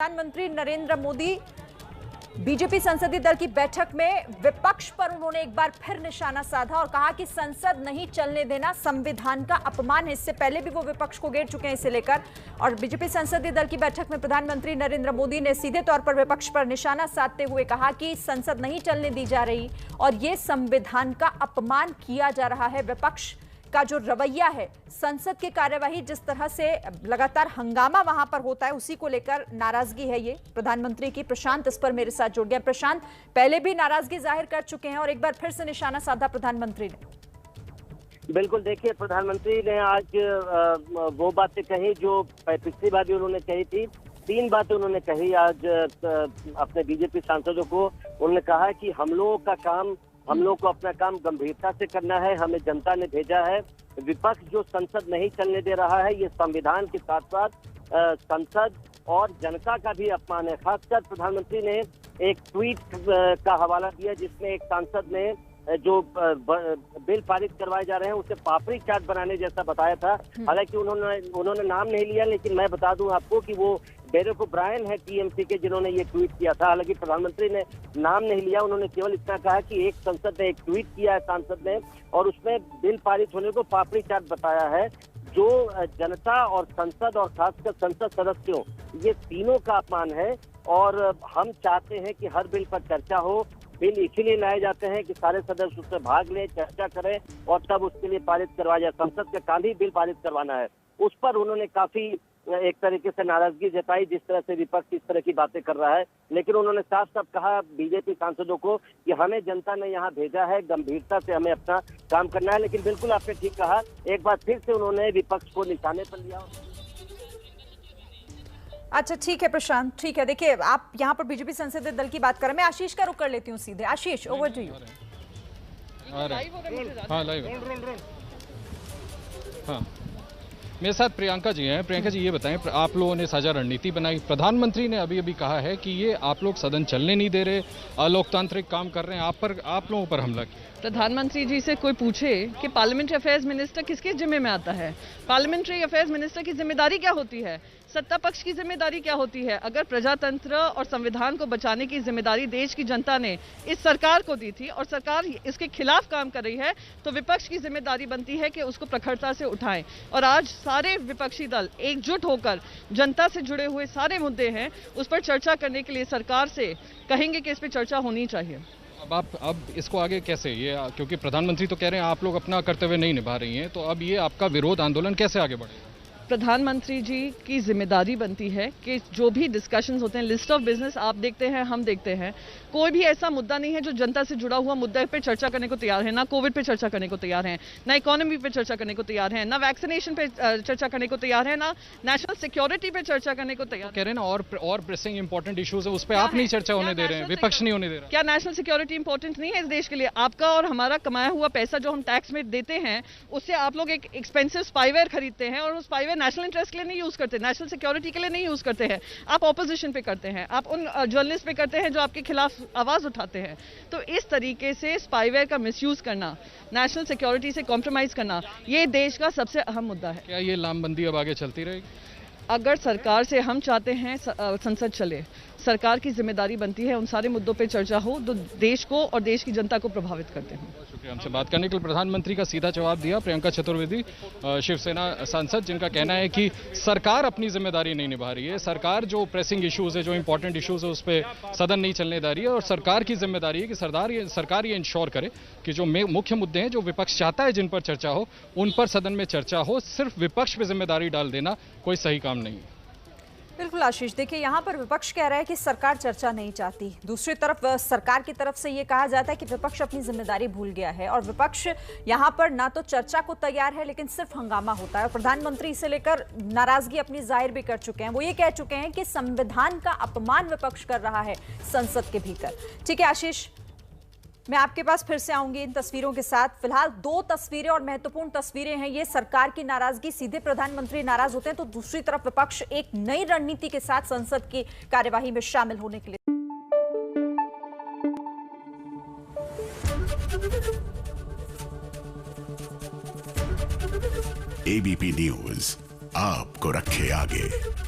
प्रधानमंत्री नरेंद्र मोदी बीजेपी संसदीय दल की बैठक में विपक्ष पर उन्होंने एक बार फिर निशाना साधा और कहा कि संसद नहीं चलने देना संविधान का अपमान है। इससे पहले भी वो विपक्ष को घेर चुके हैं इसे लेकर। और बीजेपी संसदीय दल की बैठक में प्रधानमंत्री नरेंद्र मोदी ने सीधे तौर पर विपक्ष पर निशाना साधते हुए कहा कि संसद नहीं चलने दी जा रही और ये संविधान का अपमान किया जा रहा है। विपक्ष का जो रवैया है, संसद की कार्यवाही जिस तरह से लगातार हंगामा वहां पर होता है, उसी को लेकर नाराजगी है ये प्रधानमंत्री की। प्रशांत इस पर मेरे साथ जुड़ गया। प्रशांत, पहले भी नाराजगी जाहिर कर चुके हैं और एक बार फिर से निशाना साधा प्रधानमंत्री ने। बिल्कुल, देखिए, प्रधानमंत्री ने आज वो बातें कही जो पिछली बार भी उन्होंने कही थी। 3 बातें उन्होंने कही आज अपने बीजेपी सांसदों को। उन्होंने कहा कि हम लोग को अपना काम गंभीरता से करना है, हमें जनता ने भेजा है। विपक्ष जो संसद नहीं चलने दे रहा है, ये संविधान के साथ साथ संसद और जनता का भी अपमान है। खासकर प्रधानमंत्री ने एक ट्वीट का हवाला दिया जिसमें एक सांसद ने जो बिल पारित करवाए जा रहे हैं उसे पापड़ी चाट बनाने जैसा बताया था। हालांकि उन्होंने नाम नहीं लिया, लेकिन मैं बता दूं आपको कि वो डेरेक ओब्रायन है टीएमसी के, जिन्होंने ये ट्वीट किया था। हालांकि प्रधानमंत्री ने नाम नहीं लिया, उन्होंने केवल इतना कहा कि एक संसद ने एक ट्वीट किया है सांसद ने और उसमें बिल पारित होने को पापड़ी चाट बताया है, जो जनता और संसद और खासकर संसद सदस्यों, ये तीनों का अपमान है। और हम चाहते हैं कि हर बिल पर चर्चा हो। बिल इसीलिए लाए जाते हैं कि सारे सदस्य उससे भाग लें, चर्चा करें और तब उसके लिए पारित करवाया जाए। संसद के काम ही बिल पारित करवाना है। उस पर उन्होंने काफी एक तरीके से नाराजगी जताई जिस तरह से विपक्ष इस तरह की बातें कर रहा है। लेकिन उन्होंने साफ साफ कहा बीजेपी सांसदों को कि हमें जनता ने यहाँ भेजा है, गंभीरता से हमें अपना काम करना है। लेकिन बिल्कुल आपने ठीक कहा, एक बार फिर से उन्होंने विपक्ष को निशाने पर लिया। अच्छा, ठीक है प्रशांत, ठीक है। देखिए, आप यहाँ पर बीजेपी संसदीय दल की बात करें, मैं आशीष का रुख कर लेती हूँ सीधे। आशीष, ओवर टू यू। हाँ, लाइव। हाँ, मेरे साथ प्रियंका जी हैं। प्रियंका जी, ये बताएं, आप लोगों ने साझा रणनीति बनाई। प्रधानमंत्री ने अभी कहा है कि ये आप लोग सदन चलने नहीं दे रहे, अलोकतांत्रिक काम कर रहे हैं, आप लोगों पर हमला किया। प्रधानमंत्री जी से कोई पूछे कि पार्लियामेंट्री अफेयर्स मिनिस्टर किसके जिम्मे में आता है, पार्लियामेंट्री अफेयर्स मिनिस्टर की जिम्मेदारी क्या होती है, सत्ता पक्ष की जिम्मेदारी क्या होती है। अगर प्रजातंत्र और संविधान को बचाने की जिम्मेदारी देश की जनता ने इस सरकार को दी थी और सरकार इसके खिलाफ काम कर रही है, तो विपक्ष की जिम्मेदारी बनती है कि उसको प्रखरता से उठाएं। और आज सारे विपक्षी दल एकजुट होकर जनता से जुड़े हुए सारे मुद्दे हैं, उस पर चर्चा करने के लिए सरकार से कहेंगे कि इस पर चर्चा होनी चाहिए। अब इसको आगे कैसे, ये क्योंकि प्रधानमंत्री तो कह रहे हैं आप लोग अपना कर्तव्य नहीं निभा रही हैं, तो अब ये आपका विरोध आंदोलन कैसे आगे बढ़ेगा? प्रधानमंत्री जी की जिम्मेदारी बनती है कि जो भी डिस्कशंस होते हैं, लिस्ट ऑफ बिजनेस आप देखते हैं, हम देखते हैं, कोई भी ऐसा मुद्दा नहीं है जो जनता से जुड़ा हुआ मुद्दा पे चर्चा करने को तैयार है। ना कोविड पे चर्चा करने को तैयार है, ना इकोनॉमी पे चर्चा करने को तैयार है, ना वैक्सीनेशन पे चर्चा करने को तैयार है, ना नेशनल सिक्योरिटी पे चर्चा करने को तैयार कह रहे हैं ना। और प्रेसिंग इंपॉर्टेंट इश्यूज है, उस पर आप नहीं चर्चा होने दे रहे हैं, विपक्ष नहीं होने दे रहा। क्या नेशनल सिक्योरिटी इंपॉर्टेंट नहीं है इस देश के लिए? आपका और हमारा कमाया हुआ पैसा जो हम टैक्स में देते हैं, उससे आप लोग एक एक्सपेंसिव स्पाईवेयर खरीदते हैं और उस स्पाईवेयर नेशनल इंटरेस्ट के लिए यूज करते, नेशनल सिक्योरिटी के लिए नहीं यूज करते हैं। आप ऑपोजिशन पे करते हैं, आप उन जर्नलिस्ट पे करते हैं जो आपके खिलाफ आवाज उठाते हैं। तो इस तरीके से स्पाईवेयर का मिसयूज करना, नेशनल सिक्योरिटी से कॉम्प्रोमाइज करना, ये देश का सबसे अहम मुद्दा है। क्या ये लामबंदी अब आगे चलती रहेगी? अगर सरकार से हम चाहते हैं संसद चले, सरकार की जिम्मेदारी बनती है उन सारे मुद्दों पे चर्चा हो जो देश को और देश की जनता को प्रभावित करते हैं। शुक्रिया हमसे बात करने के लिए। प्रधानमंत्री का सीधा जवाब दिया प्रियंका चतुर्वेदी, शिवसेना सांसद, जिनका कहना है कि सरकार अपनी जिम्मेदारी नहीं निभा रही है। सरकार जो प्रेसिंग इश्यूज है, जो इंपॉर्टेंट इश्यूज है, उस पर सदन नहीं चलने दे रही है और सरकार की जिम्मेदारी है कि सरकार ये इंश्योर करे कि जो मुख्य मुद्दे हैं, जो विपक्ष चाहता है जिन पर चर्चा हो, उन पर सदन में चर्चा हो। सिर्फ विपक्ष पर जिम्मेदारी डाल देना कोई सही काम नहीं है। बिल्कुल आशीष, देखिए यहाँ पर विपक्ष कह रहा है कि सरकार चर्चा नहीं चाहती, दूसरी तरफ सरकार की तरफ से ये कहा जाता है कि विपक्ष अपनी जिम्मेदारी भूल गया है और विपक्ष यहाँ पर ना तो चर्चा को तैयार है लेकिन सिर्फ हंगामा होता है। और प्रधानमंत्री इसे लेकर नाराजगी अपनी जाहिर भी कर चुके हैं। वो ये कह चुके हैं कि संविधान का अपमान विपक्ष कर रहा है संसद के भीतर। ठीक है आशीष, मैं आपके पास फिर से आऊंगी इन तस्वीरों के साथ। फिलहाल 2 तस्वीरें और महत्वपूर्ण तस्वीरें हैं। ये सरकार की नाराजगी, सीधे प्रधानमंत्री नाराज होते हैं, तो दूसरी तरफ विपक्ष एक नई रणनीति के साथ संसद की कार्यवाही में शामिल होने के लिए। एबीपी न्यूज आपको रखे आगे।